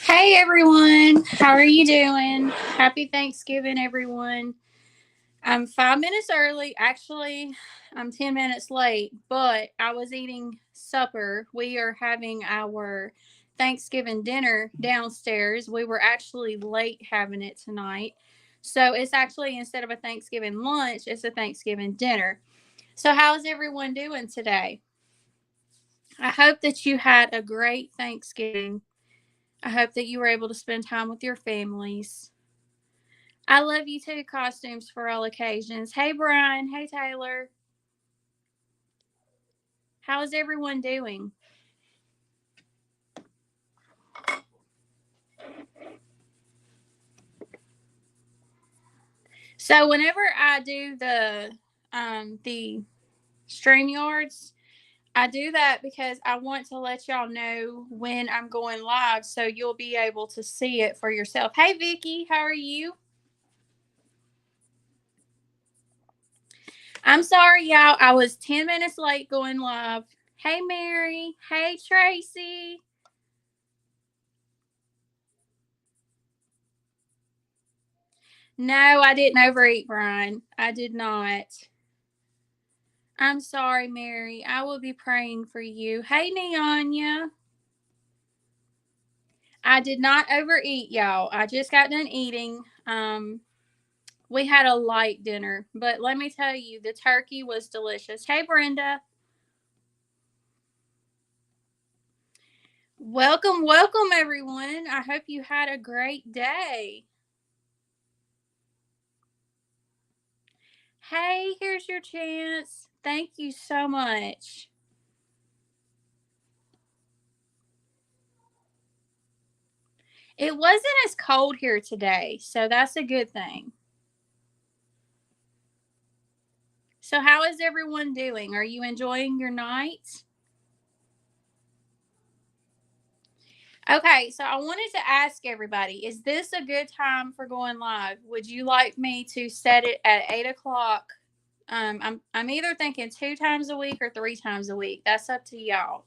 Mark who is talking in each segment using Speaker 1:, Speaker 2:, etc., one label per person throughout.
Speaker 1: Hey everyone, how are you doing? Happy Thanksgiving, everyone. I'm 5 minutes early. Actually, I'm 10 minutes late, but I was eating supper. We are having our Thanksgiving dinner downstairs. We were actually late having it tonight. So it's actually, instead of a Thanksgiving lunch, it's a Thanksgiving dinner. So, how's everyone doing today? I hope that you had a great Thanksgiving. I hope that you were able to spend time with your families. I love you too, costumes for all occasions. Hey, Brian. Hey, Taylor. How is everyone doing? So, whenever I do the StreamYards, I do that because I want to let y'all know when I'm going live so you'll be able to see it for yourself. Hey, Vicky. How are you? I'm sorry, y'all. I was 10 minutes late going live. Hey, Mary. Hey, Tracy. No, I didn't overeat, Brian. I did not. I'm sorry, Mary. I will be praying for you. Hey, Neanya. I did not overeat, y'all. I just got done eating. We had a light dinner, but let me tell you, the turkey was delicious. Hey, Brenda. Welcome, welcome, everyone. I hope you had a great day. Hey, here's your chance. Thank you so much. It wasn't as cold here today, so that's a good thing. So, how is everyone doing? Are you enjoying your night? Okay, so I wanted to ask everybody, is this a good time for going live? Would you like me to set it at 8 o'clock? I'm either thinking 2 times a week or 3 times a week. That's up to y'all.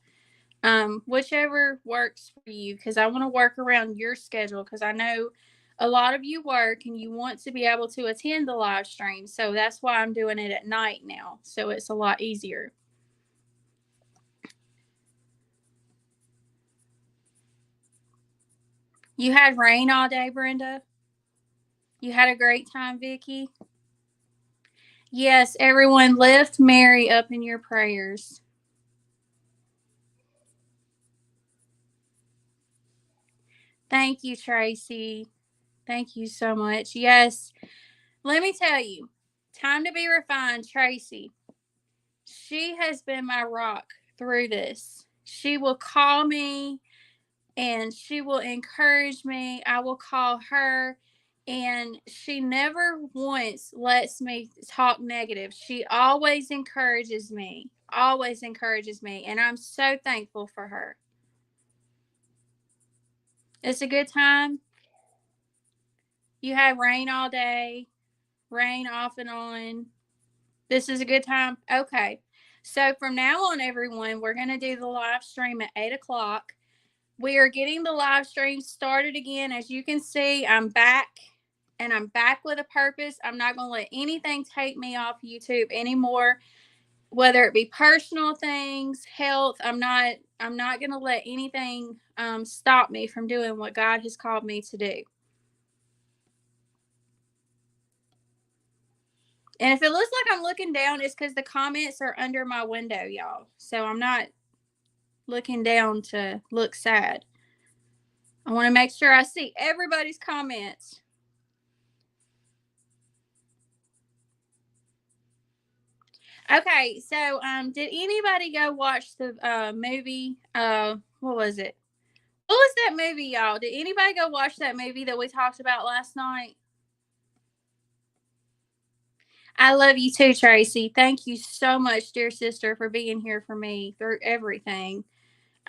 Speaker 1: Whichever works for you, because I want to work around your schedule, because I know a lot of you work and you want to be able to attend the live stream. So that's why I'm doing it at night now. So it's a lot easier. You had rain all day, Brenda? You had a great time, Vicky? Yes, everyone, lift Mary up in your prayers. Thank you, Tracy. Thank you so much. Yes, let me tell you, time to be refined, Tracy. She has been my rock through this. She will call me and she will encourage me. I will call her, and she never once lets me talk negative. She always encourages me, always encourages me, and I'm so thankful for her. It's a good time. You had rain all day, rain off and on. This is a good time. Okay. So from now on, everyone, we're going to do the live stream at 8 o'clock. We are getting the live stream started again. As you can see, I'm back, and I'm back with a purpose. I'm not going to let anything take me off YouTube anymore, whether it be personal things, health. I'm not going to let anything stop me from doing what God has called me to do. And if it looks like I'm looking down, it's because the comments are under my window, y'all. So I'm not looking down to look sad. I want to make sure I see everybody's comments. Okay, so did anybody go watch the movie? What was it? What was that movie, y'all? Did anybody go watch that movie that we talked about last night? I love you too, Tracy. Thank you so much, dear sister, for being here for me through everything.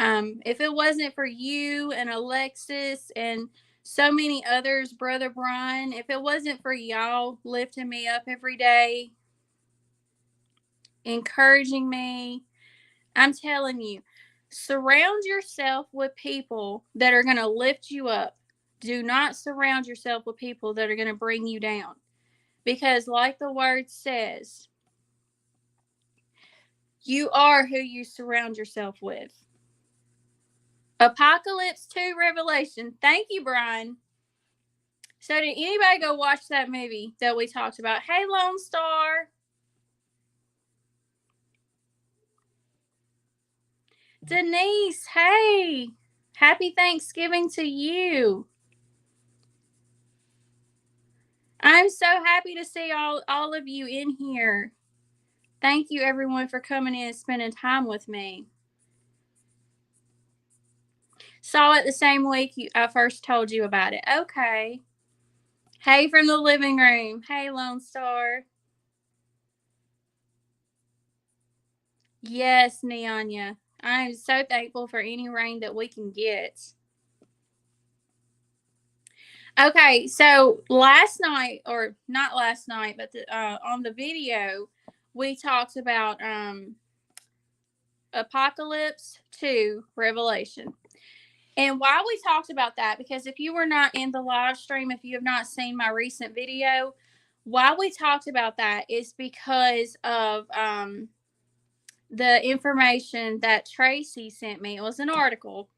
Speaker 1: If it wasn't for you and Alexis and so many others, Brother Brian, if it wasn't for y'all lifting me up every day, encouraging me, I'm telling you, Surround yourself with people that are going to lift you up. Do not surround yourself with people that are going to bring you down. Because, like the word says, you are who you surround yourself with. Apocalypse 2 Revelation. Thank you, Brian. So, did anybody go watch that movie that we talked about? Hey, Lone Star. Denise, hey. Happy Thanksgiving to you. I'm so happy to see all of you in here. Thank you, everyone, for coming in and spending time with me. Saw it the same week I first told you about it. Okay. Hey from the living room. Hey, Lone Star. Yes, Neanya. I'm so thankful for any rain that we can get. Okay, so last night, or not last night, but on the video, we talked about Apocalypse 2 Revelation. And why we talked about that, because if you were not in the live stream, if you have not seen my recent video, why we talked about that is because of the information that Tracy sent me. It was an article,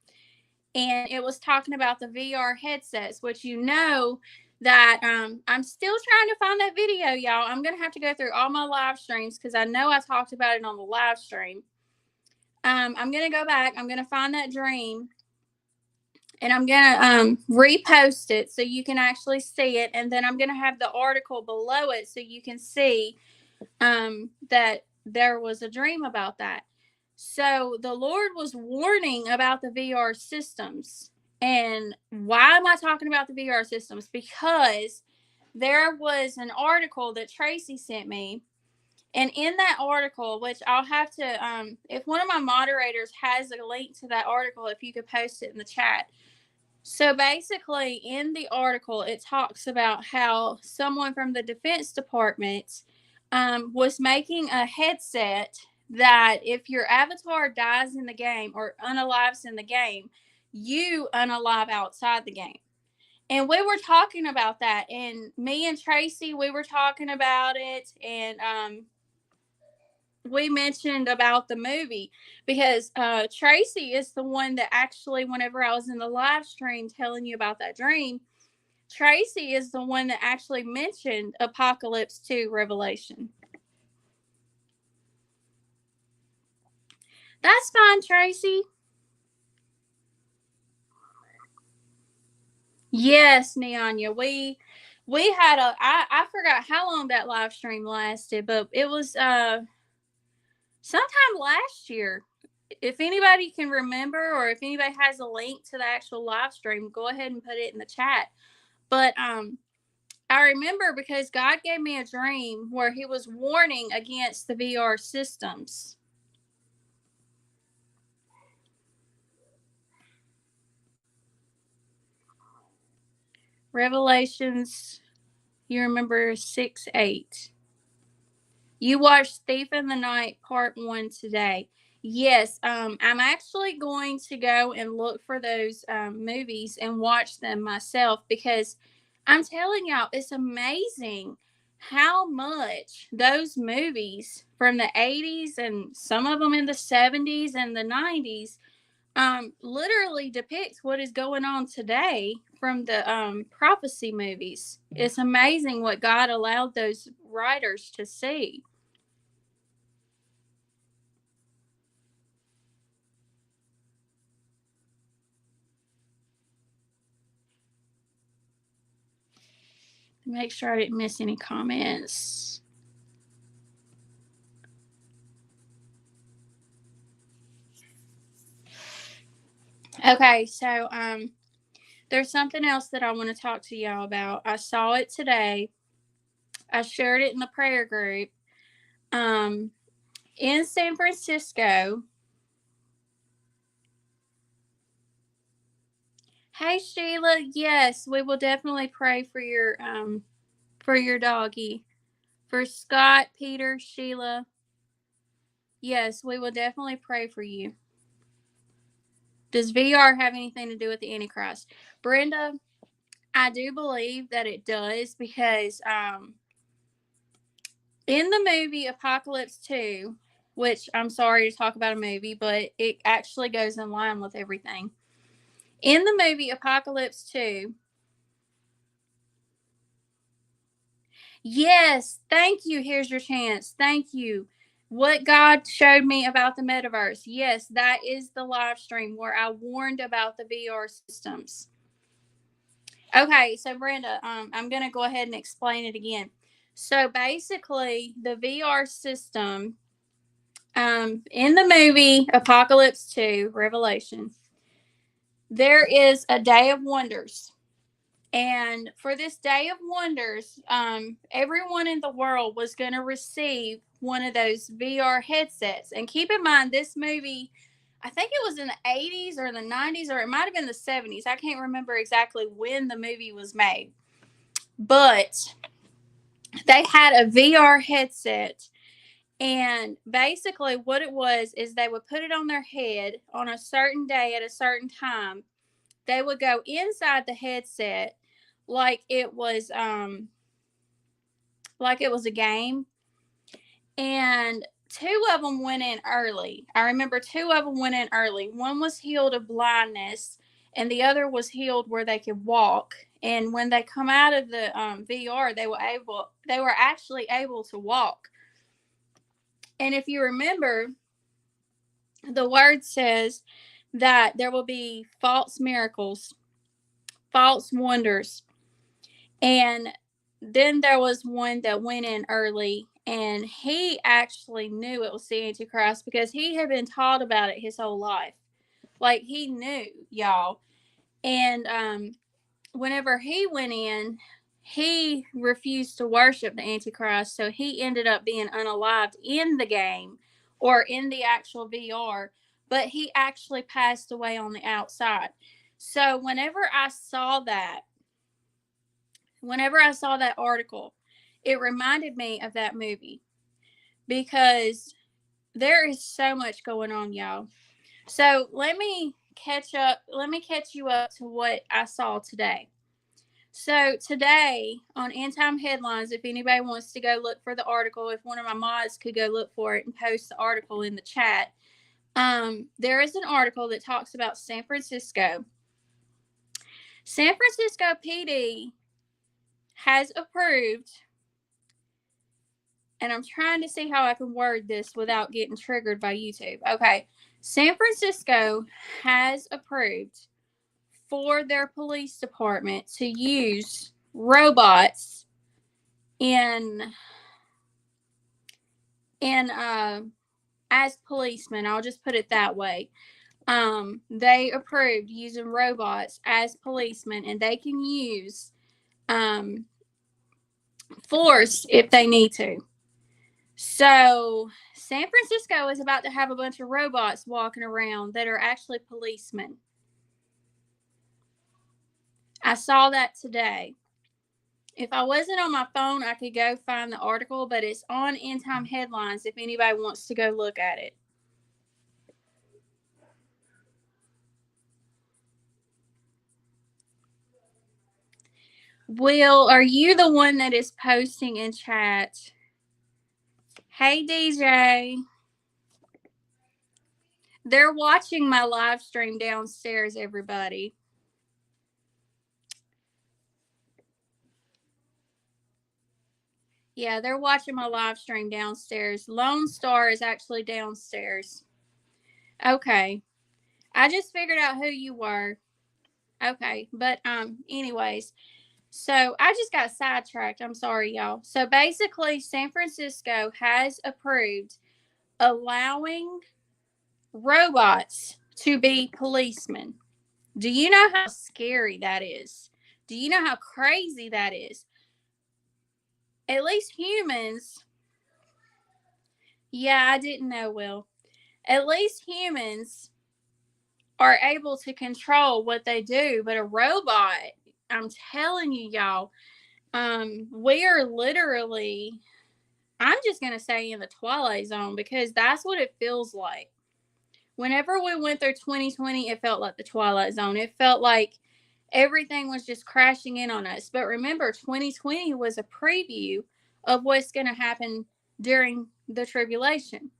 Speaker 1: and it was talking about the VR headsets, which that I'm still trying to find that video, y'all. I'm going to have to go through all my live streams because I know I talked about it on the live stream. I'm going to go back. I'm going to find that dream, and I'm going to repost it so you can actually see it. And then I'm going to have the article below it so you can see that there was a dream about that. So the Lord was warning about the VR systems. And why am I talking about the VR systems? Because there was an article that Tracy sent me. And in that article, which I'll have to, if one of my moderators has a link to that article, if you could post it in the chat. So basically, in the article, it talks about how someone from the Defense Department was making a headset that if your avatar dies in the game or unalives in the game, you unalive outside the game. And we were talking about that, and me and Tracy, we were talking about it, and we mentioned about the movie because Tracy is the one that actually, whenever I was in the live stream telling you about that dream, Tracy is the one that actually mentioned Apocalypse 2 Revelation. That's fine, Tracy. Yes, Neanya. We had I forgot how long that live stream lasted, but it was sometime last year. If anybody can remember, or if anybody has a link to the actual live stream, go ahead and put it in the chat. But I remember because God gave me a dream where he was warning against the VR systems. Revelations, you remember 6:8. You watched Thief in the Night Part 1 today. Yes, I'm actually going to go and look for those movies and watch them myself, because I'm telling y'all, it's amazing how much those movies from the 80s and some of them in the 70s and the 90s literally depicts what is going on today from the prophecy movies. It's amazing what God allowed those writers to see. Make sure I didn't miss any comments. Okay, so there's something else that I want to talk to y'all about. I saw it today. I shared it in the prayer group. In San Francisco. Hey Sheila, yes, we will definitely pray for your doggy. For Scott, Peter, Sheila. Yes, we will definitely pray for you. Does VR have anything to do with the Antichrist? Brenda, I do believe that it does because in the movie Apocalypse 2, which I'm sorry to talk about a movie, but it actually goes in line with everything. In the movie Apocalypse 2, yes, thank you. Here's your chance. Thank you. What God showed me about the metaverse. Yes, that is the live stream where I warned about the VR systems. Okay, so Brenda, I'm going to go ahead and explain it again. So basically, the VR system in the movie Apocalypse 2, Revelation, there is a day of wonders. And for this day of wonders, everyone in the world was going to receive one of those VR headsets. And keep in mind, this movie, I think it was in the 80s or the 90s, or it might have been the 70s. I can't remember exactly when the movie was made. But they had a VR headset. And basically, what it was is they would put it on their head on a certain day at a certain time. They would go inside the headset like it was a game, and two of them went in early. I remember two of them went in early. One was healed of blindness and the other was healed where they could walk. And when they come out of the VR, they were actually able to walk. And if you remember, the word says that there will be false miracles, false wonders. And then there was one that went in early, and he actually knew it was the Antichrist because he had been taught about it his whole life. Like, he knew, y'all. And whenever he went in, he refused to worship the Antichrist, so he ended up being unalived in the game or in the actual VR, but he actually passed away on the outside. So whenever I saw that article, it reminded me of that movie because there is so much going on, y'all. So let me catch you up to what I saw today. So today on End Time Headlines, if anybody wants to go look for the article, if one of my mods could go look for it and post the article in the chat, there is an article that talks about San Francisco. San Francisco PD has approved, and I'm trying to see how I can word this without getting triggered by YouTube. Okay. San Francisco has approved for their police department to use robots in as policemen. I'll just put it that way. They approved using robots as policemen, and they can use force if they need to. So San Francisco is about to have a bunch of robots walking around that are actually policemen. I saw that today. If I wasn't on my phone, I could go find the article, but it's on End Time Headlines if anybody wants to go look at it. Will, are you the one that is posting in chat? Hey, DJ. They're watching my live stream downstairs, everybody. Yeah, they're watching my live stream downstairs. Lone Star is actually downstairs. Okay. I just figured out who you were. Okay. But anyways, so I just got sidetracked. I'm sorry, y'all. So basically, San Francisco has approved allowing robots to be policemen. Do you know how scary that is? Do you know how crazy that is? At least humans. Yeah, I didn't know, Will. At least humans are able to control what they do, but a robot, I'm telling you, y'all, we are literally, I'm just going to say in the Twilight Zone because that's what it feels like. Whenever we went through 2020, it felt like the Twilight Zone. It felt like everything was just crashing in on us. But remember, 2020 was a preview of what's going to happen during the tribulation.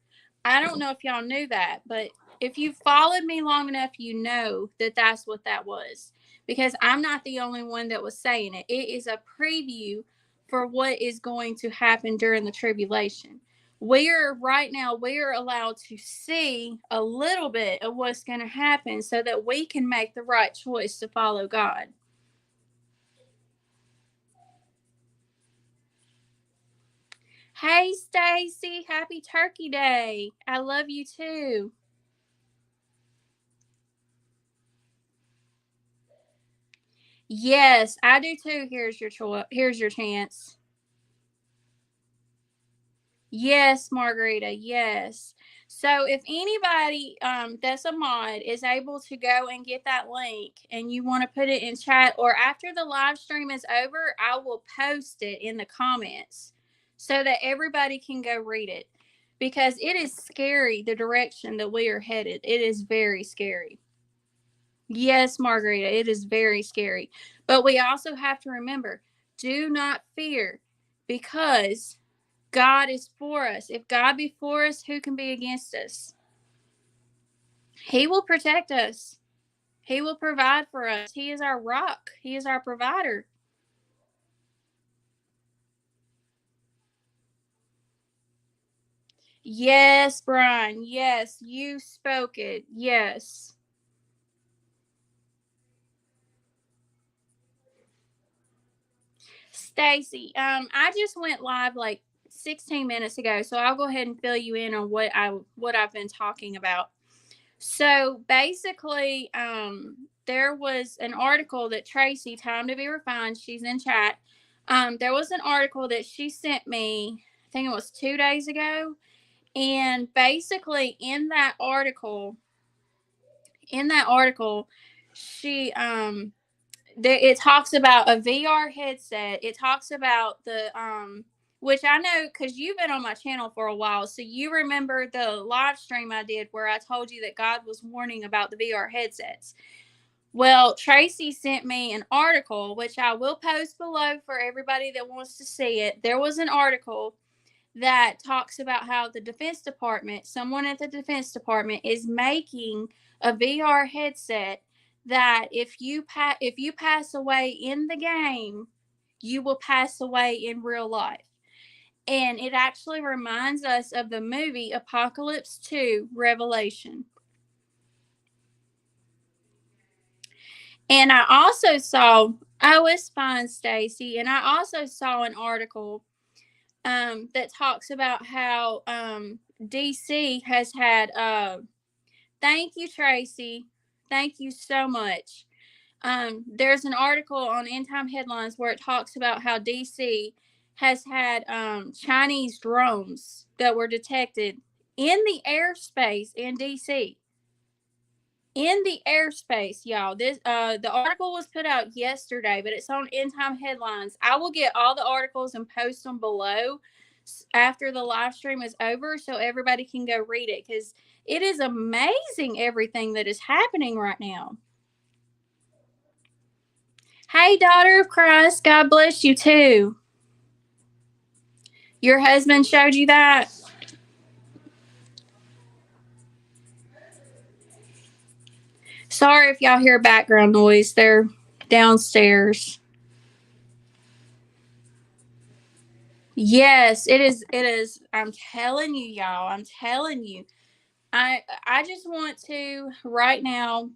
Speaker 1: I don't know if y'all knew that, but if you followed me long enough, you know that that's what that was. Because I'm not the only one that was saying it. It is a preview for what is going to happen during the tribulation. We're allowed to see a little bit of what's going to happen so that we can make the right choice to follow God. Hey Stacy, happy Turkey Day. I love you too. Yes, I do too. Here's your chance. Yes, Margarita. Yes. So if anybody that's a mod is able to go and get that link and you want to put it in chat or after the live stream is over, I will post it in the comments so that everybody can go read it because it is scary the direction that we are headed. It is very scary. Yes, Margarita, it is very scary. But we also have to remember do not fear because God is for us. If God be for us, who can be against us? He will protect us. He will provide for us. He is our rock. He is our provider. Yes, Brian. Yes, you spoke it. Yes. Stacy, I just went live like 16 minutes ago, so I'll go ahead and fill you in on what I've been talking about. So basically, there was an article that Tracy, time to be refined, she's in chat. There was an article that she sent me, I think it was 2 days ago. And basically in that article, she it talks about a VR headset. It talks about the which I know because you've been on my channel for a while, so you remember the live stream I did where I told you that God was warning about the VR headsets. Well, Tracy sent me an article, which I will post below for everybody that wants to see it. There was an article that talks about how the Defense Department, someone at the Defense Department, is making a VR headset that if you pass away in the game, you will pass away in real life. And it actually reminds us of the movie Apocalypse 2 Revelation. And I also saw, oh, it's fine, Stacy. And I also saw an article that talks about how DC has had. Thank you, Tracy. Thank you so much. There's an article on End Time Headlines where it talks about how DC has had Chinese drones that were detected in the airspace in DC. In the airspace, y'all. This the article was put out yesterday, but it's on End Time Headlines. I will get all the articles and post them below after the live stream is over so everybody can go read it because it is amazing everything that is happening right now. Hey, daughter of Christ, God bless you too. Your husband showed you that? Sorry if y'all hear background noise. They're downstairs. Yes, it is. It is. I'm telling you, y'all. I'm telling you. I just want to right now.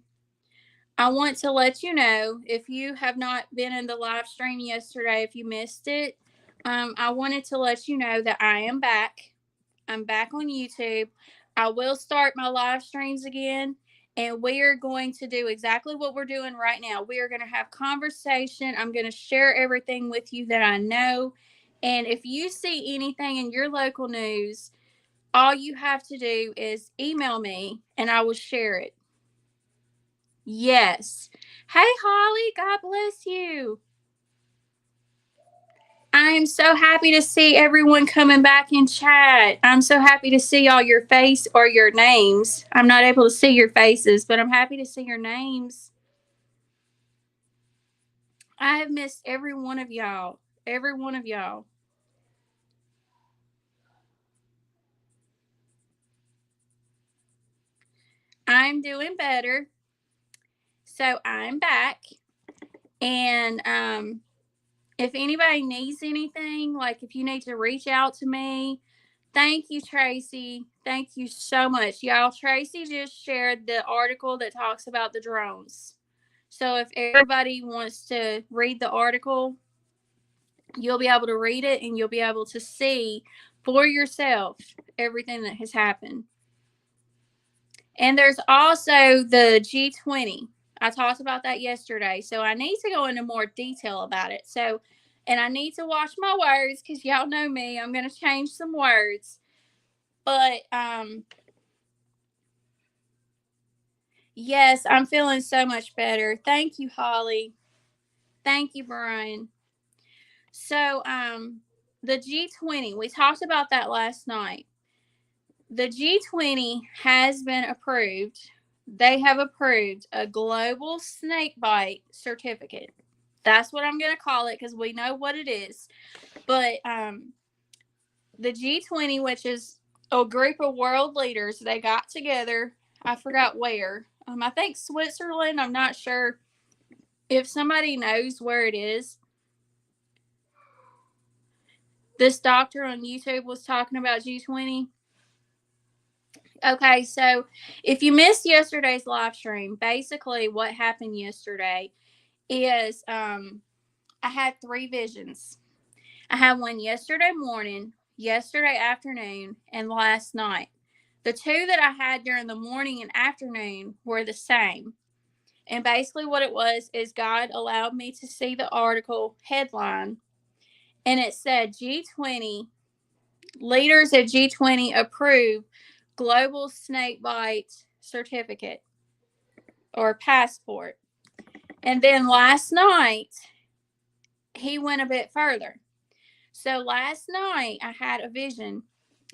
Speaker 1: I want to let you know if you have not been in the live stream yesterday, if you missed it. I wanted to let you know that I am back. I'm back on YouTube. I will start my live streams again, and we are going to do exactly what we're doing right now. We are going to have conversation. I'm going to share everything with you that I know. And if you see anything in your local news, all you have to do is email me and I will share it. Yes. Hey, Holly, God bless you. I am so happy to see everyone coming back in chat. I'm so happy to see all your face or your names. I'm not able to see your faces, but I'm happy to see your names. I have missed every one of y'all. Every one of y'all. I'm doing better. So I'm back. And if anybody needs anything, like if you need to reach out to me, thank you, Tracy. Thank you so much. Y'all, Tracy just shared the article that talks about the drones. So if everybody wants to read the article, you'll be able to read it and you'll be able to see for yourself everything that has happened. And there's also the G20. I talked about that yesterday. So I need to go into more detail about it. So, and I need to watch my words because y'all know me. I'm going to change some words. But, yes, I'm feeling so much better. Thank you, Holly. Thank you, Brian. So, the G20, we talked about that last night. The G20 has been approved. They have approved a global snakebite certificate. That's what I'm going to call it because we know what it is. But the G20, which is a group of world leaders, they got together. I forgot where. I think Switzerland. I'm not sure if somebody knows where it is. This doctor on YouTube was talking about G20. Okay, so if you missed yesterday's live stream, basically what happened yesterday is I had 3 visions. I had one yesterday morning, yesterday afternoon, and last night. The 2 that I had during the morning and afternoon were the same. And basically what it was is God allowed me to see the article headline, and it said G20 leaders at G20 approve global snakebite certificate or passport. And then last night, he went a bit further. So last night, I had a vision,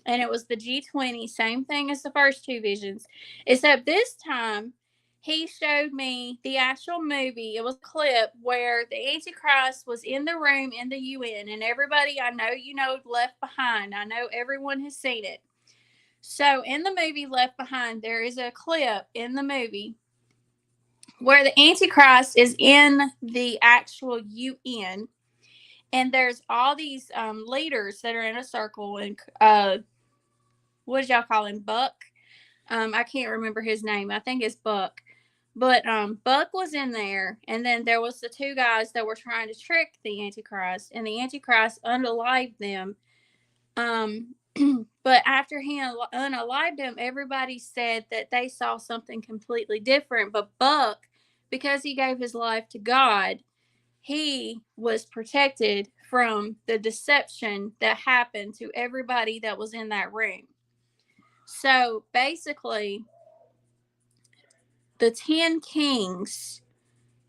Speaker 1: and it was the G20, same thing as the first 2 visions, except this time, he showed me the actual movie. It was a clip where the Antichrist was in the room in the UN, and everybody I know, Left Behind. I know everyone has seen it. So in the movie Left Behind, there is a clip in the movie where the Antichrist is in the actual UN, and there's all these leaders that are in a circle, and what did y'all call him? Buck? I can't remember his name. I think it's Buck. But Buck was in there, and then there was the 2 guys that were trying to trick the Antichrist, and the Antichrist unalived them. But after he unalived them, everybody said that they saw something completely different. But Buck, because he gave his life to God, he was protected from the deception that happened to everybody that was in that room. So basically, the 10 kings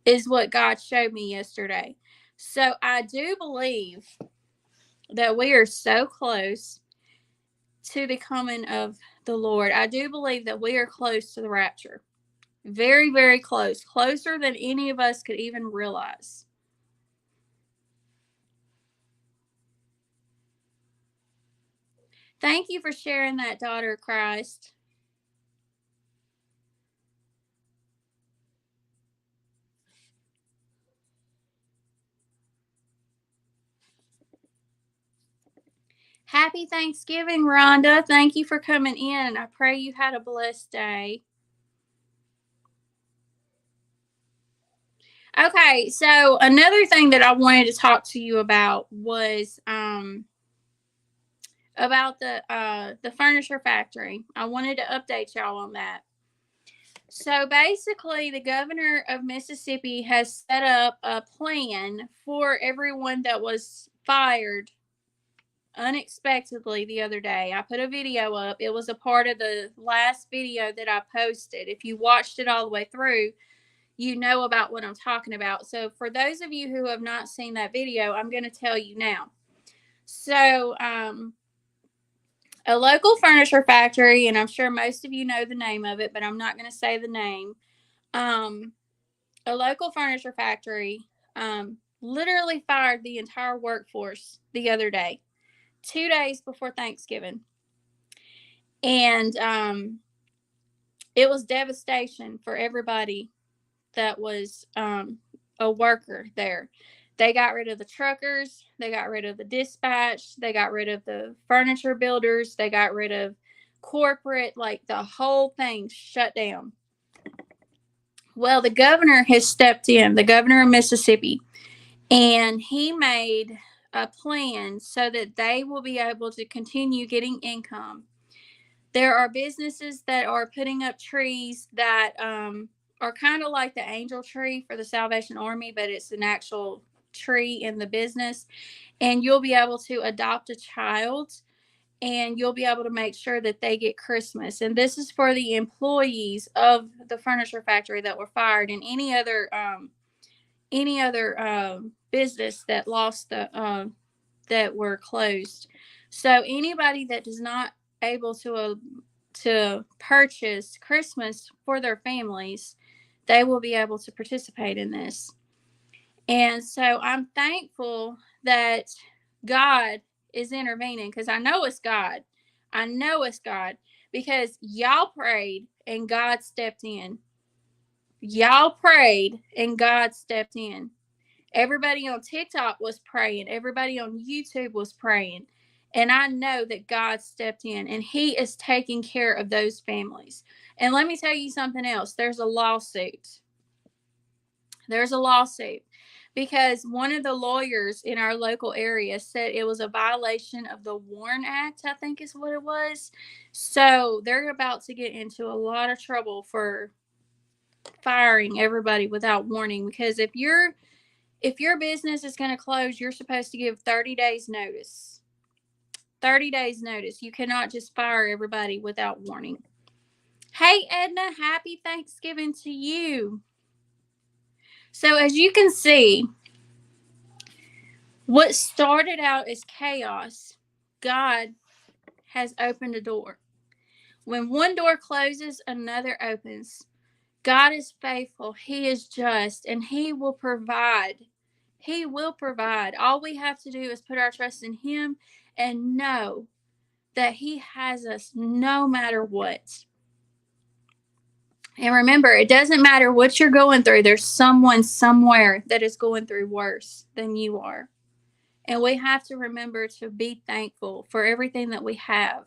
Speaker 1: is what God showed me yesterday. So I do believe that we are so close to the coming of the Lord. I do believe that we are close to the rapture. Very, very close. Closer than any of us could even realize. Thank you for sharing that, daughter of Christ. Happy Thanksgiving, Rhonda. Thank you for coming in. I pray you had a blessed day. Okay, so another thing that I wanted to talk to you about was about the furniture factory. I wanted to update y'all on that. So basically, the governor of Mississippi has set up a plan for everyone that was fired unexpectedly the other day. I put a video up. It was a part of the last video that I posted. If you watched it all the way through, you know about what I'm talking about. So for those of you who have not seen that video, I'm going to tell you now. So, a local furniture factory, and I'm sure most of you know the name of it, but I'm not going to say the name. Um, a local furniture factory literally fired the entire workforce the other day, 2 days before Thanksgiving. And it was devastation for everybody that was a worker there. They got rid of the truckers, they got rid of the dispatch, they got rid of the furniture builders, they got rid of corporate, like the whole thing shut down. Well, the governor has stepped in, the governor of Mississippi, and he made a plan so that they will be able to continue getting income. There are businesses that are putting up trees that are kind of like the angel tree for the Salvation Army, but it's an actual tree in the business. And you'll be able to adopt a child, and you'll be able to make sure that they get Christmas. And this is for the employees of the furniture factory that were fired, and any other business that lost the that were closed. So anybody that is not able to purchase Christmas for their families, they will be able to participate in this. And so I'm thankful that God is intervening, because I know it's God. I know it's God, because y'all prayed and God stepped in. Y'all prayed and God stepped in. Everybody on TikTok was praying. Everybody on YouTube was praying. And I know that God stepped in and he is taking care of those families. And let me tell you something else. There's a lawsuit. There's a lawsuit because one of the lawyers in our local area said it was a violation of the WARN Act, I think is what it was. So they're about to get into a lot of trouble for firing everybody without warning, because if your business is going to close, you're supposed to give 30 days notice. 30 days notice. You cannot just fire everybody without warning. Hey, Edna, happy Thanksgiving to you. So as you can see, what started out as chaos, God has opened a door. When one door closes, another opens. God is faithful. He is just, and he will provide. He will provide. All we have to do is put our trust in him and know that he has us no matter what. And remember, it doesn't matter what you're going through. There's someone somewhere that is going through worse than you are. And we have to remember to be thankful for everything that we have.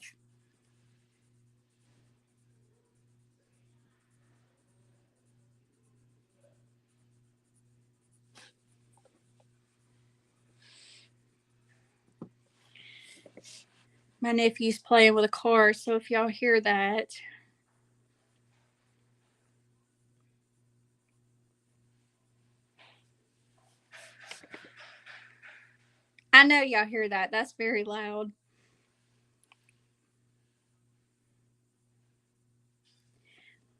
Speaker 1: My nephew's playing with a car, so if y'all hear that. I know y'all hear that. That's very loud.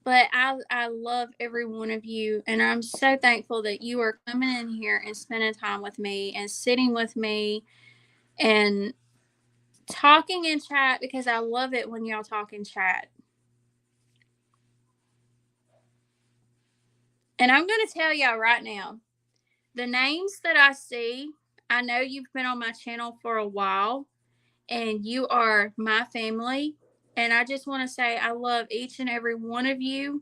Speaker 1: But I love every one of you, and I'm so thankful that you are coming in here and spending time with me and sitting with me and talking in chat, because I love it when y'all talk in chat. And I'm going to tell y'all right now, the names that I see, I know you've been on my channel for a while and you are my family. And I just want to say I love each and every one of you.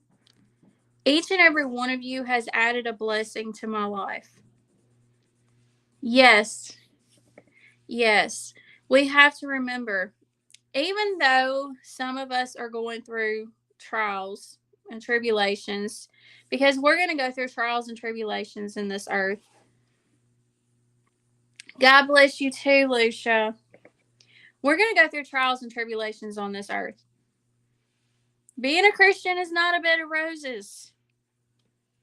Speaker 1: Each and every one of you has added a blessing to my life. Yes, yes. We have to remember, even though some of us are going through trials and tribulations, because we're going to go through trials and tribulations in this earth. God bless you too, Lucia. We're going to go through trials and tribulations on this earth. Being a Christian is not a bed of roses.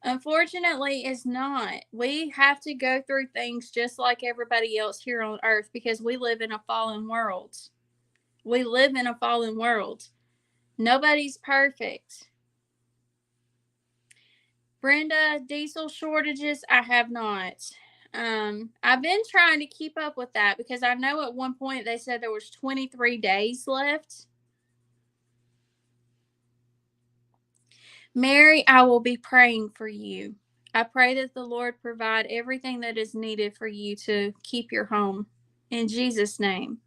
Speaker 1: Unfortunately, it's not. We have to go through things just like everybody else here on earth, because we live in a fallen world. We live in a fallen world. Nobody's perfect. Brenda, diesel shortages, I have not. I've been trying to keep up with that because I know at one point they said there was 23 days left. Mary, I will be praying for you. I pray that the Lord provide everything that is needed for you to keep your home. In Jesus' name.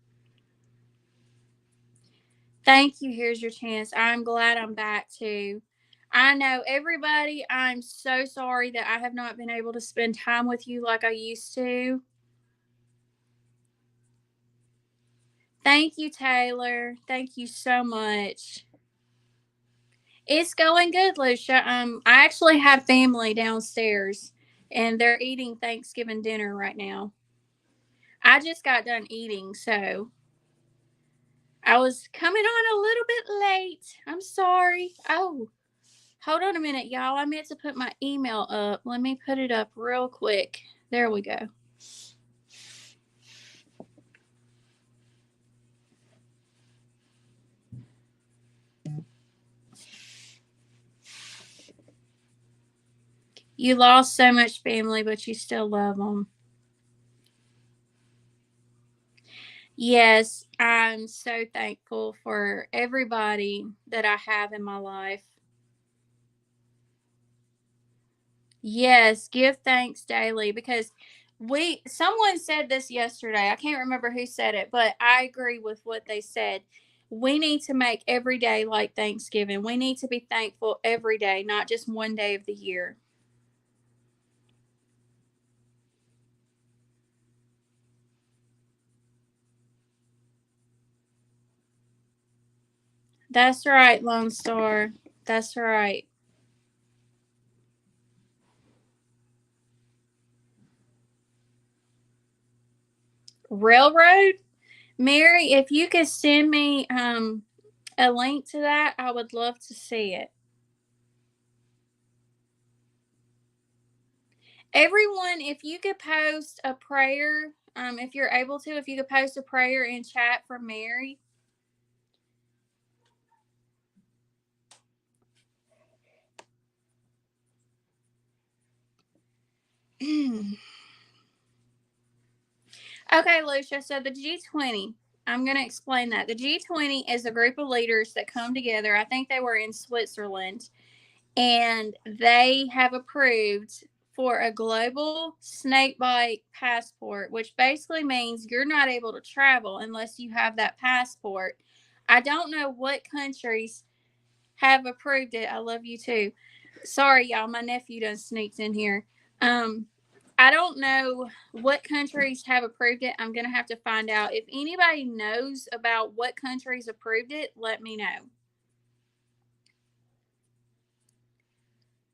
Speaker 1: Thank you. Here's your chance. I'm glad I'm back too. I know everybody, I'm so sorry that I have not been able to spend time with you like I used to. Thank you, Taylor. Thank you so much. It's going good, Lucia. I actually have family downstairs and they're eating Thanksgiving dinner right now. I just got done eating, so I was coming on a little bit late. I'm sorry. Oh, hold on a minute, y'all. I meant to put my email up. Let me put it up real quick. There we go. You lost so much family, but you still love them. Yes, I'm so thankful for everybody that I have in my life. Yes, give thanks daily because someone said this yesterday. I can't remember who said it, but I agree with what they said. We need to make every day like Thanksgiving. We need to be thankful every day, not just one day of the year. That's right, Lone Star. That's right. Railroad? Mary, if you could send me a link to that, I would love to see it. Everyone, if you could post a prayer, if you're able to, if you could post a prayer in chat for Mary. Okay, Lucia. So the G20, I'm going to explain that. The G20 is a group of leaders that come together. I think they were in Switzerland, and they have approved for a global snakebite passport, which basically means you're not able to travel unless you have that passport. I don't know what countries have approved it. I love you too. Sorry, y'all. My nephew done sneaked in here. Um, I don't know what countries have approved it. I'm gonna have to find out. If anybody knows about what countries approved it, let me know.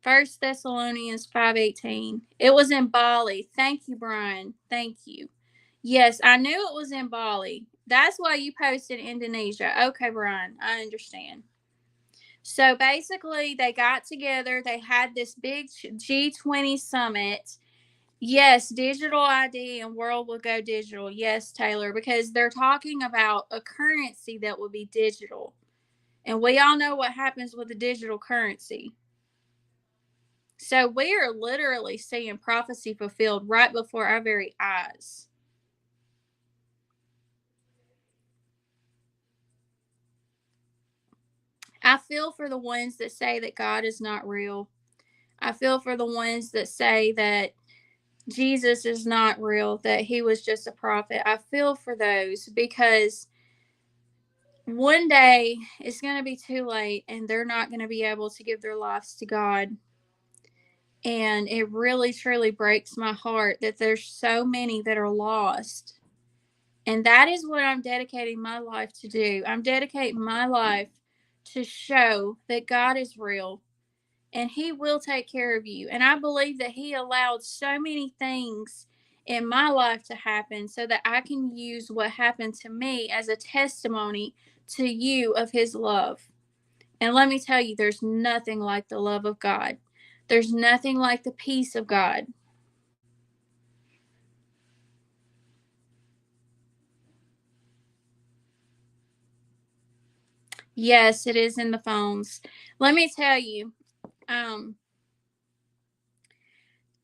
Speaker 1: First Thessalonians 5:18. It was in Bali. Thank you, Brian. Thank you. Yes, I knew it was in Bali. That's why you posted Indonesia. Okay, Brian, I understand. So basically, they got together. They had this big G20 summit. Yes, digital ID and world will go digital. Yes, Taylor, because they're talking about a currency that will be digital. And we all know what happens with a digital currency. So we are literally seeing prophecy fulfilled right before our very eyes. I feel for the ones that say that God is not real. I feel for the ones that say that Jesus is not real, that he was just a prophet. I feel for those because one day it's going to be too late and they're not going to be able to give their lives to God. And it really, truly breaks my heart that there's so many that are lost. And that is what I'm dedicating my life to do. I'm dedicating my life to show that God is real and he will take care of you. And I believe that he allowed so many things in my life to happen so that I can use what happened to me as a testimony to you of his love. And let me tell you, there's nothing like the love of God. There's nothing like the peace of God. Yes, it is in the phones. Let me tell you, um,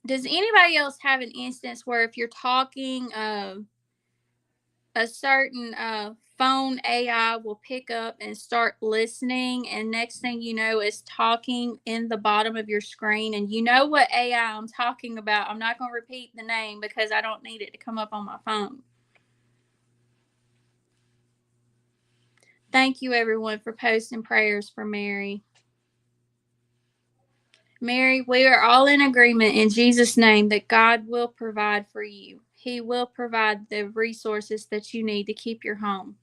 Speaker 1: Does anybody else have an instance where if you're talking a certain phone AI will pick up and start listening, and next thing you know is talking in the bottom of your screen, and you know what AI I'm talking about. I'm not going to repeat the name because I don't need it to come up on my phone. Thank you everyone for posting prayers for Mary. Mary, we are all in agreement in Jesus' name that God will provide for you. He will provide the resources that you need to keep your home.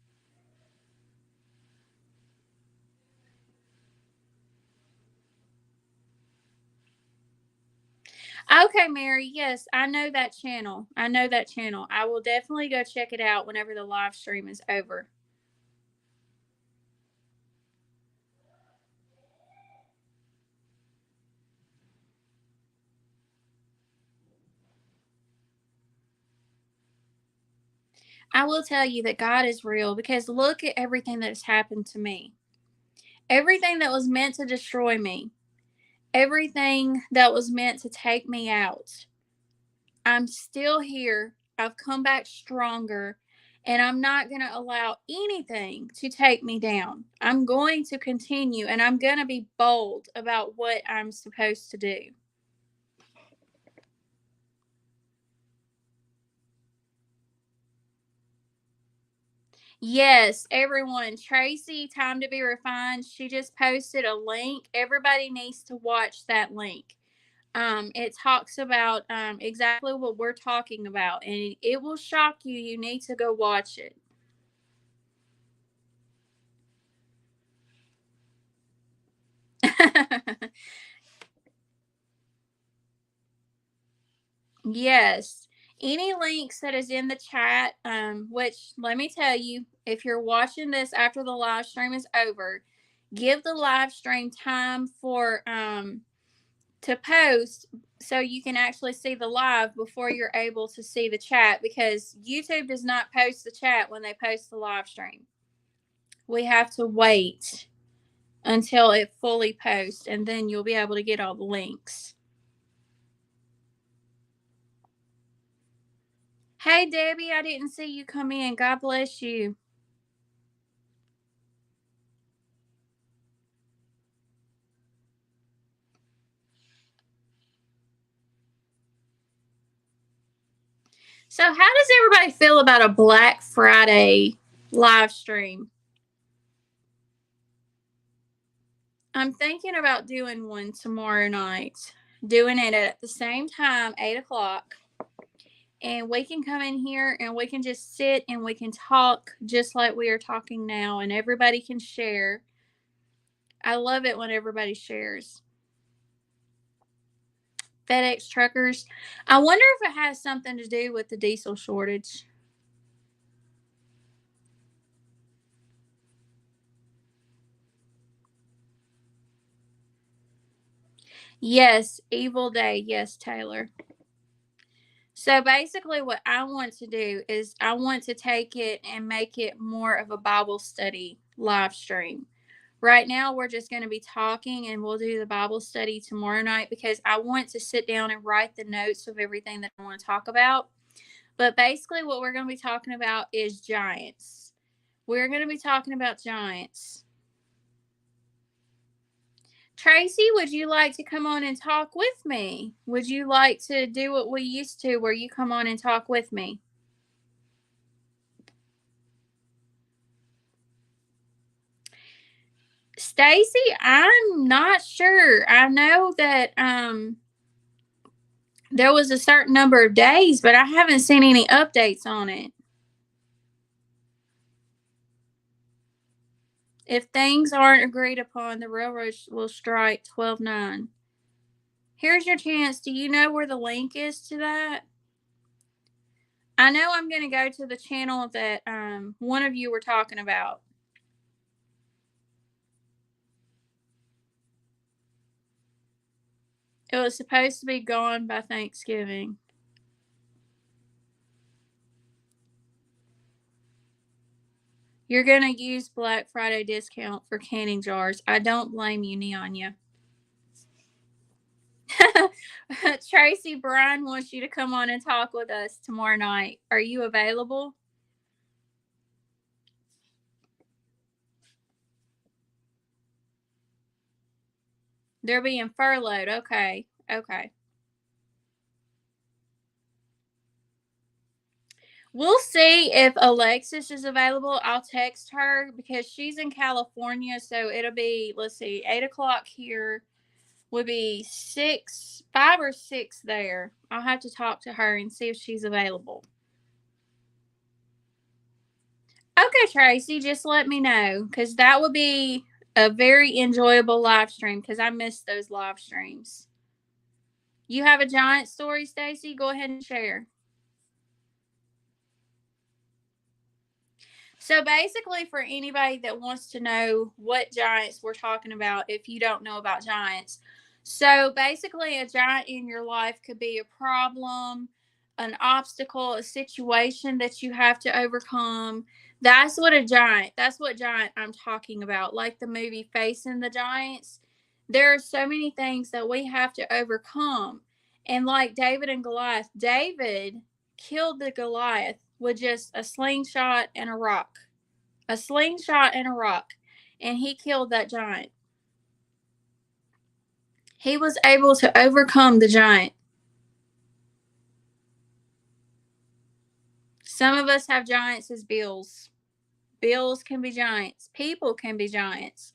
Speaker 1: Okay, Mary. Yes, I know that channel. I know that channel. I will definitely go check it out whenever the live stream is over. I will tell you that God is real because look at everything that has happened to me. Everything that was meant to destroy me, everything that was meant to take me out. I'm still here. I've come back stronger, and I'm not going to allow anything to take me down. I'm going to continue, and I'm going to be bold about what I'm supposed to do. Yes, everyone. Tracy, Time to Be Refined. She just posted a link. Everybody needs to watch that link. It talks about exactly what we're talking about, and it will shock you. You need to go watch it. Yes. Any links that is in the chat, which let me tell you, if you're watching this after the live stream is over, give the live stream time for to post so you can actually see the live before you're able to see the chat, because YouTube does not post the chat when they post the live stream. We have to wait until it fully posts, and then you'll be able to get all the links. Hey, Debbie, I didn't see you come in. God bless you. So, how does everybody feel about a Black Friday live stream? I'm thinking about doing one tomorrow night, doing it at the same time, 8 o'clock. And we can come in here and we can just sit and we can talk just like we are talking now, and everybody can share. I love it when everybody shares. FedEx truckers. I wonder if it has something to do with the diesel shortage. Yes, evil day. Yes, Taylor. So basically, what I want to do is I want to take it and make it more of a Bible study live stream. Right now, we're just going to be talking, and we'll do the Bible study tomorrow night because I want to sit down and write the notes of everything that I want to talk about. But basically, what we're going to be talking about is giants. We're going to be talking about giants. Tracy, would you like to come on and talk with me? Would you like to do what we used to where you come on and talk with me? Stacy, I'm not sure. I know that there was a certain number of days, but I haven't seen any updates on it. If things aren't agreed upon, the railroad will strike 12/9. Here's your chance. Do you know where the link is to that? I know I'm going to go to the channel that one of you were talking about. It was supposed to be gone by Thanksgiving. You're going to use Black Friday discount for canning jars. I don't blame you, Neanya. Tracy, Brian wants you to come on and talk with us tomorrow night. Are you available? They're being furloughed. Okay. Okay. We'll see if Alexis is available. I'll text her because she's in California. So it'll be, let's see, 8 o'clock here would be 5 or 6 there. I'll have to talk to her and see if she's available. Okay, Tracy, just let me know because that would be a very enjoyable live stream because I miss those live streams. You have a giant story, Stacy? Go ahead and share. So basically, for anybody that wants to know what giants we're talking about, if you don't know about giants, so basically, a giant in your life could be a problem, an obstacle, a situation that you have to overcome. That's what a giant. That's what giant I'm talking about. Like the movie Facing the Giants, there are so many things that we have to overcome. And like David and Goliath, David killed the Goliath with just a slingshot and a rock. A slingshot and a rock. And he killed that giant. He was able to overcome the giant. Some of us have giants as bills. Bills can be giants. People can be giants.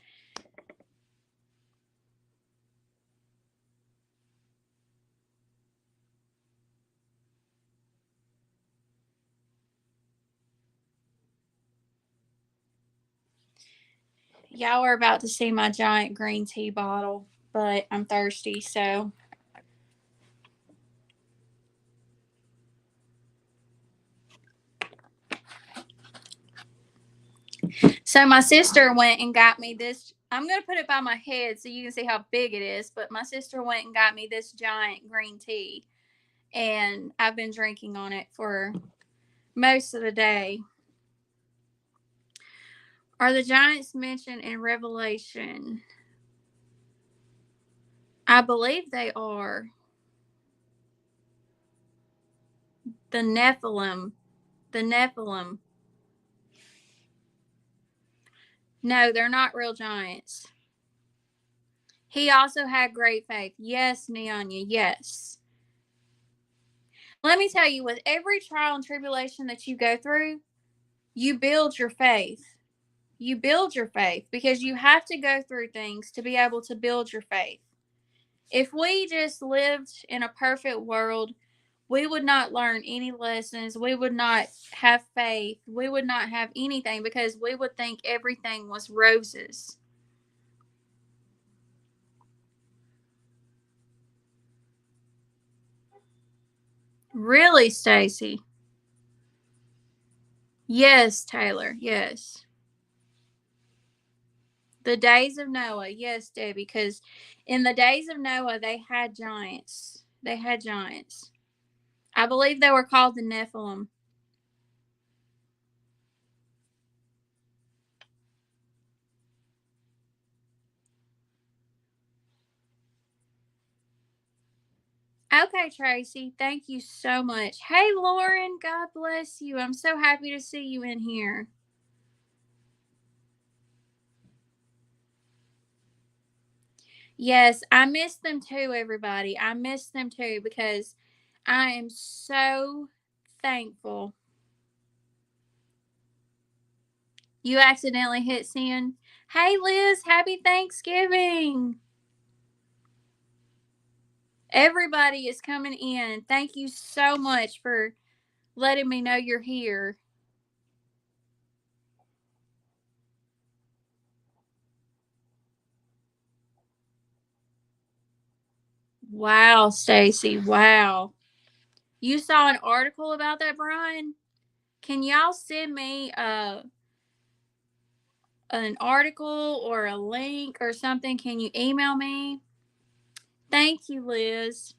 Speaker 1: Y'all are about to see my giant green tea bottle, but I'm thirsty, so. So my sister went and got me this. I'm going to put it by my head so you can see how big it is. But my sister went and got me this giant green tea. And I've been drinking on it for most of the day. Are the giants mentioned in Revelation? I believe they are. The Nephilim. The Nephilim. No, they're not real giants. He also had great faith. Yes, Neanya, yes. Let me tell you, with every trial and tribulation that you go through, you build your faith. You build your faith because you have to go through things to be able to build your faith. If we just lived in a perfect world, we would not learn any lessons. We would not have faith. We would not have anything because we would think everything was roses. Really, Stacy? Yes, Taylor. Yes. The days of Noah. Yes, Debbie, because in the days of Noah, they had giants. They had giants. I believe they were called the Nephilim. Okay, Tracy. Thank you so much. Hey, Lauren. God bless you. I'm so happy to see you in here. Yes, I miss them too, everybody. I miss them too because I am so thankful. You accidentally hit send. Hey, Liz. Happy Thanksgiving. Everybody is coming in. Thank you so much for letting me know you're here. Wow, Stacy. Wow. You saw an article about that, Brian? Can y'all send me an article or a link or something? Can you email me? Thank you, Liz.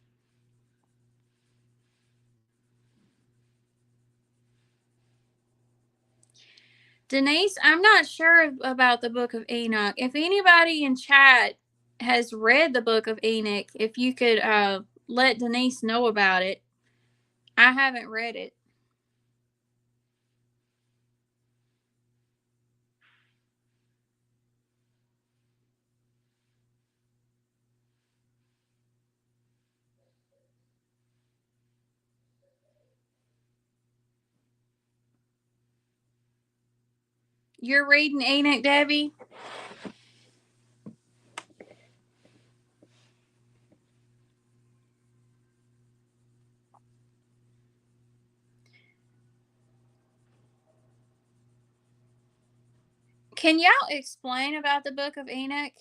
Speaker 1: Denise, I'm not sure about the book of Enoch. If anybody in chat has read the book of Enoch, if you could let Denise know about it. I haven't read it. You're reading Enoch, Debbie? Can y'all explain about the book of Enoch?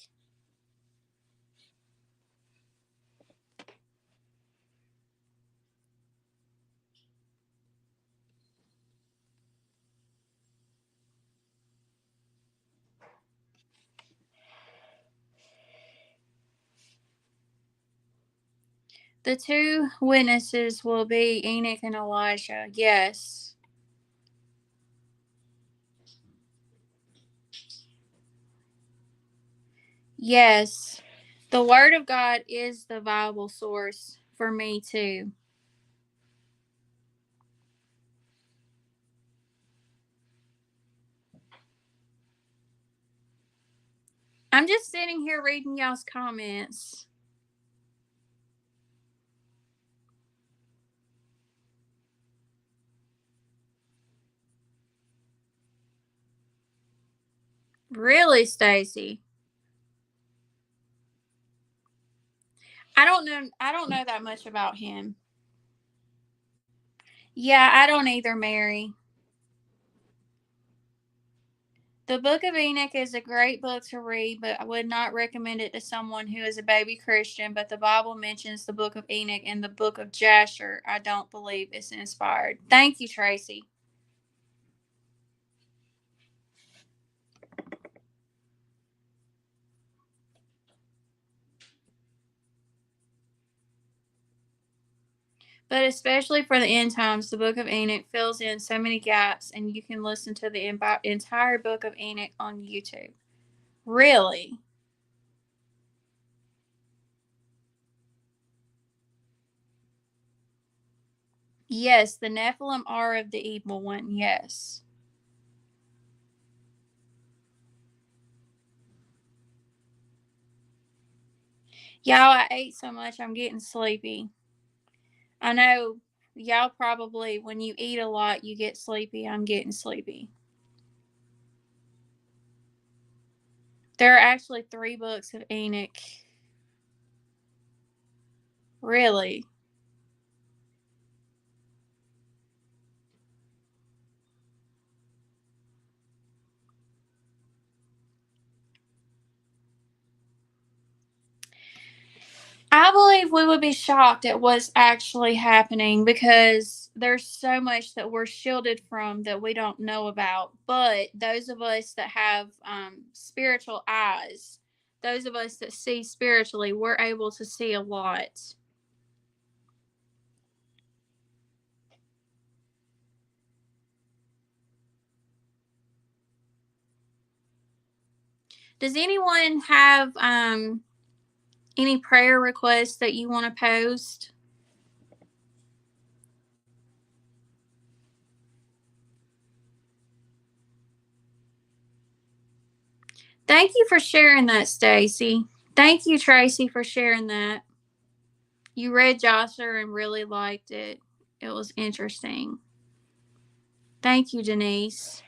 Speaker 1: The two witnesses will be Enoch and Elijah. Yes. Yes. The Word of God is the Bible source for me, too. I'm just sitting here reading y'all's comments. Really, Stacy? I don't know. I don't know that much about him. Yeah, I don't either, Mary. The Book of Enoch is a great book to read, but I would not recommend it to someone who is a baby Christian. But the Bible mentions the Book of Enoch and the Book of Jasher. I don't believe it's inspired. Thank you, Tracy. But especially for the end times, the Book of Enoch fills in so many gaps, and you can listen to the entire Book of Enoch on YouTube. Really? Yes, the Nephilim are of the evil one. Yes. Y'all, I ate so much, I'm getting sleepy. I know y'all probably, when you eat a lot, you get sleepy. I'm getting sleepy. There are actually 3 books of Enoch. Really? I believe we would be shocked at what's actually happening because there's so much that we're shielded from that we don't know about. But those of us that have spiritual eyes, those of us that see spiritually, we're able to see a lot. Does anyone have any prayer requests that you want to post? Thank you for sharing that, Stacy. Thank you, Tracy, for sharing that. You read Joshua and really liked it. It was interesting. Thank you, Denise.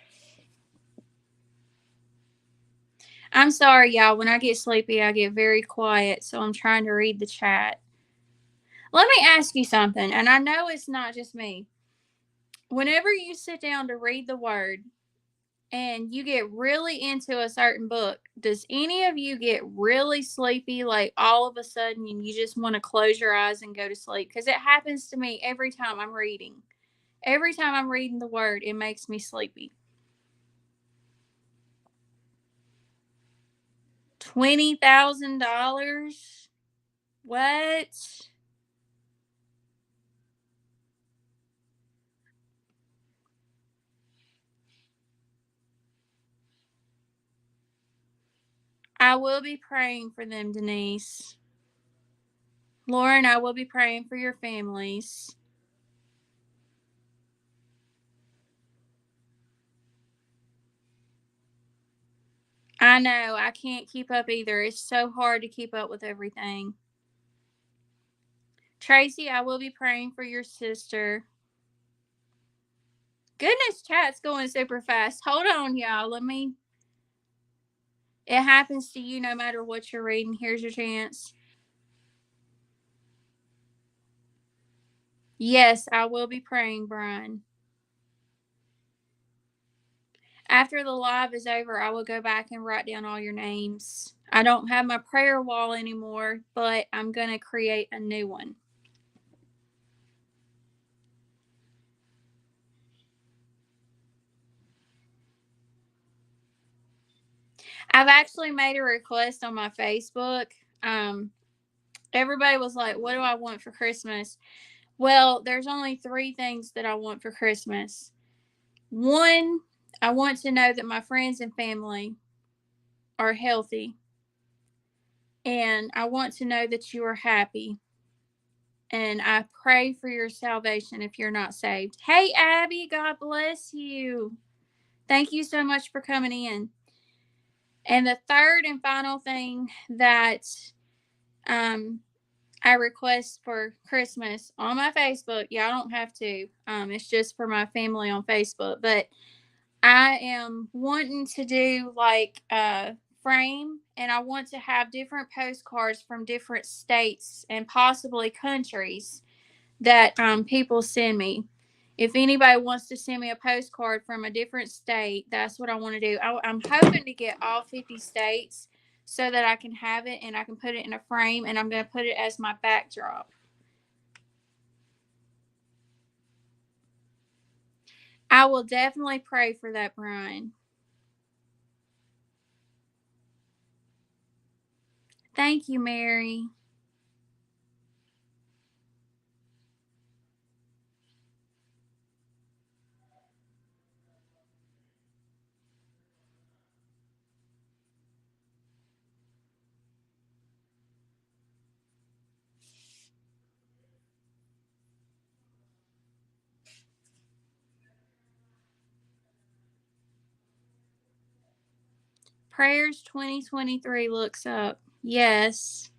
Speaker 1: I'm sorry, y'all. When I get sleepy, I get very quiet, so I'm trying to read the chat. Let me ask you something, and I know it's not just me. Whenever you sit down to read the word and you get really into a certain book, does any of you get really sleepy, like all of a sudden, and you just want to close your eyes and go to sleep? Because it happens to me every time I'm reading. Every time I'm reading the word, it makes me sleepy. $20,000? What? I will be praying for them, Denise. Lauren, I will be praying for your families. I know, I can't keep up either. It's so hard to keep up with everything. Tracy, I will be praying for your sister. Goodness, chat's going super fast. Hold on, y'all. It happens to you no matter what you're reading. Here's your chance. Yes, I will be praying, Brian. After the live is over, I will go back and write down all your names. I don't have my prayer wall anymore, but I'm going to create a new one. I've actually made a request on my Facebook. Everybody was like, what do I want for Christmas? Well, there's only 3 things that I want for Christmas. 1, I want to know that my friends and family are healthy. And I want to know that you are happy. And I pray for your salvation if you're not saved. Hey, Abby, God bless you. Thank you so much for coming in. And the third and final thing that I request for Christmas on my Facebook, y'all don't have to. It's just for my family on Facebook. But I am wanting to do like a frame, and I want to have different postcards from different states and possibly countries that people send me. If anybody wants to send me a postcard from a different state, that's what I want to do. I'm hoping to get all 50 states so that I can have it and I can put it in a frame, and I'm going to put it as my backdrop. I will definitely pray for that, Brian. Thank you, Mary. Prayers 2023 looks up. Yes.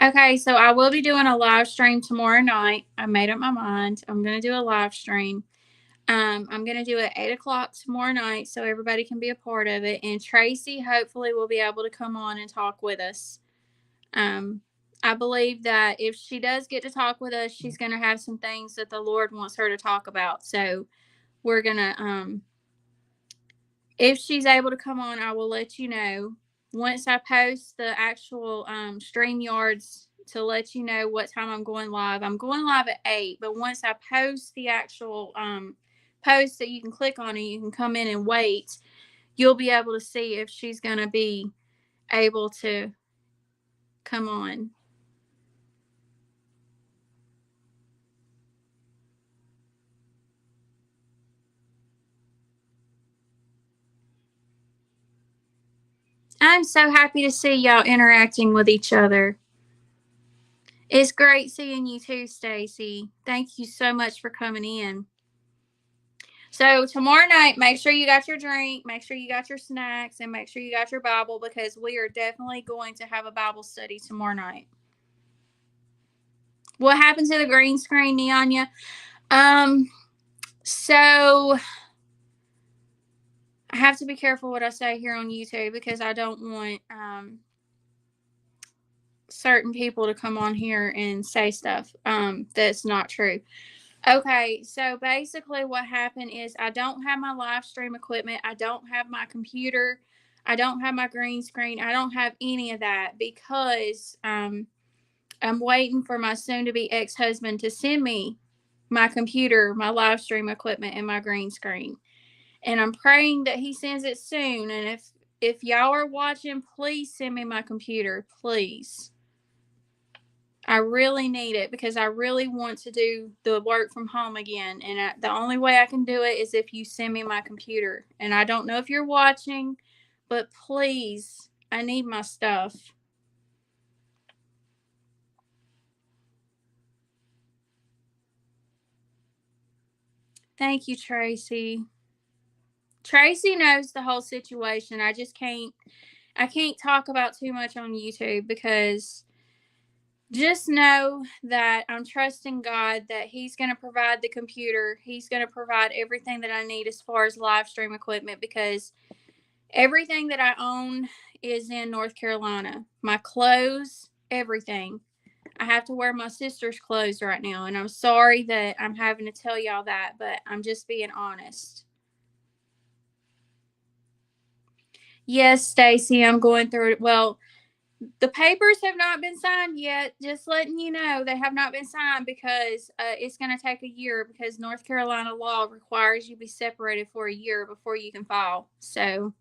Speaker 1: Okay, so I will be doing a live stream tomorrow night. I made up my mind. I'm going to do a live stream. I'm going to do it at 8 o'clock tomorrow night so everybody can be a part of it. And Tracy hopefully will be able to come on and talk with us. I believe that if she does get to talk with us, she's going to have some things that the Lord wants her to talk about. So we're going to, if she's able to come on, I will let you know. Once I post the actual StreamYards to let you know what time I'm going live. I'm going live at 8, but once I post the actual post that you can click on and you can come in and wait, you'll be able to see if she's going to be able to come on. I'm so happy to see y'all interacting with each other. It's great seeing you too, Stacy. Thank you so much for coming in. So tomorrow night, make sure you got your drink, make sure you got your snacks, and make sure you got your Bible, because we are definitely going to have a Bible study tomorrow night. What happened to the green screen, Neanya? So I have to be careful what I say here on YouTube because I don't want certain people to come on here and say stuff that's not true. Okay, so basically what happened is I don't have my live stream equipment. I don't have my computer. I don't have my green screen. I don't have any of that because I'm waiting for my soon-to-be ex-husband to send me my computer, my live stream equipment, and my green screen. And I'm praying that he sends it soon. And if y'all are watching, please send me my computer, please. I really need it because I really want to do the work from home again. And the only way I can do it is if you send me my computer. And I don't know if you're watching, but please, I need my stuff. Thank you, Tracy. Tracy knows the whole situation. I can't talk about too much on YouTube because just know that I'm trusting God that He's going to provide the computer. He's going to provide everything that I need as far as live stream equipment because everything that I own is in North Carolina. My clothes, everything. I have to wear my sister's clothes right now, and I'm sorry that I'm having to tell y'all that, but I'm just being honest. Yes, Stacy, I'm going through it. Well, the papers have not been signed yet. Just letting you know, they have not been signed because it's going to take a year because North Carolina law requires you be separated for a year before you can file. So,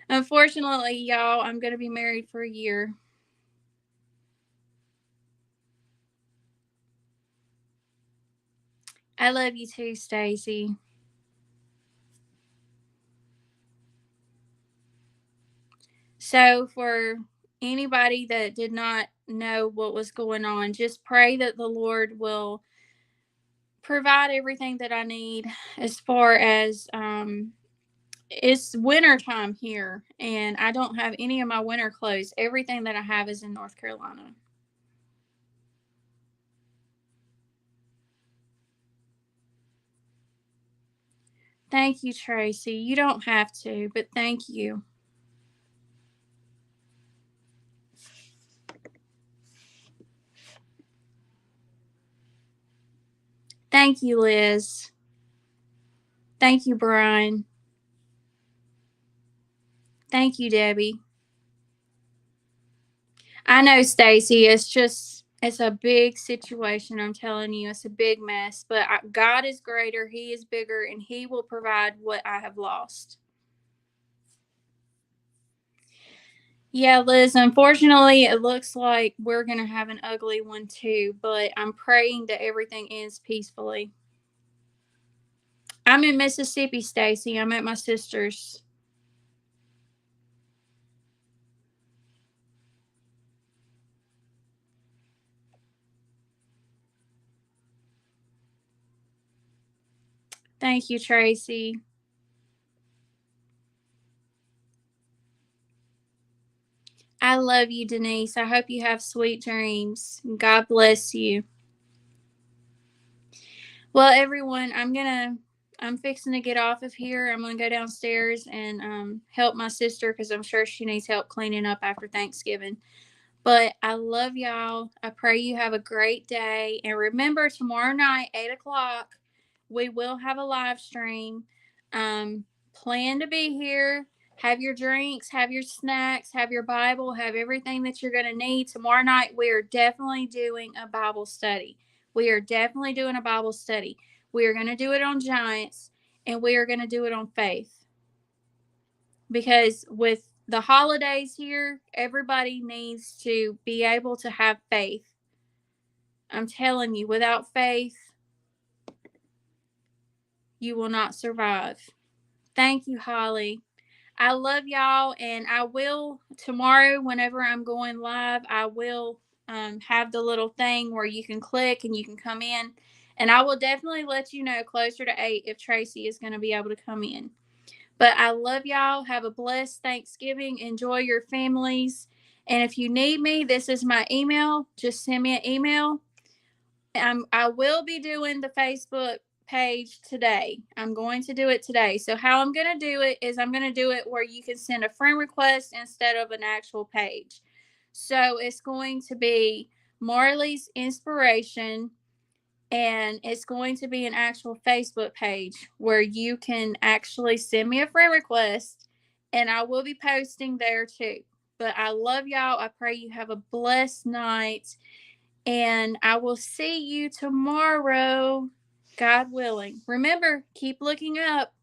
Speaker 1: unfortunately, y'all, I'm going to be married for a year. I love you too, Stacy. So, for anybody that did not know what was going on, just pray that the Lord will provide everything that I need as far as it's winter time here and I don't have any of my winter clothes. Everything that I have is in North Carolina. Thank you, Tracy. You don't have to, but thank you. Thank you, Liz. Thank you, Brian. Thank you, Debbie. I know, Stacy. It's a big situation. I'm telling you, it's a big mess. But God is greater. He is bigger, and He will provide what I have lost. Yeah, Liz, unfortunately, it looks like we're going to have an ugly one too, but I'm praying that everything ends peacefully. I'm in Mississippi, Stacy. I'm at my sister's. Thank you, Tracy. I love you, Denise. I hope you have sweet dreams. God bless you. Well, everyone, I'm fixing to get off of here. I'm gonna go downstairs and help my sister because I'm sure she needs help cleaning up after Thanksgiving. But I love y'all. I pray you have a great day. And remember, tomorrow night, 8 o'clock, we will have a live stream. Plan to be here. Have your drinks, have your snacks, have your Bible, have everything that you're going to need. Tomorrow night, we are definitely doing a Bible study. We are definitely doing a Bible study. We are going to do it on giants and we are going to do it on faith because with the holidays here, everybody needs to be able to have faith. I'm telling you, without faith, you will not survive. Thank you, Holly. I love y'all, and I will tomorrow, whenever I'm going live, I will have the little thing where you can click and you can come in. And I will definitely let you know closer to 8 if Tracy is going to be able to come in. But I love y'all. Have a blessed Thanksgiving. Enjoy your families. And if you need me, this is my email. Just send me an email. I will be doing the Facebook page today. I'm going to do it today. So how I'm going to do it is I'm going to do it where you can send a friend request instead of an actual page. So it's going to be Marley's Inspiration, and it's going to be an actual Facebook page where you can actually send me a friend request and I will be posting there too. But I love y'all. I pray you have a blessed night and I will see you tomorrow, God willing. Remember, keep looking up.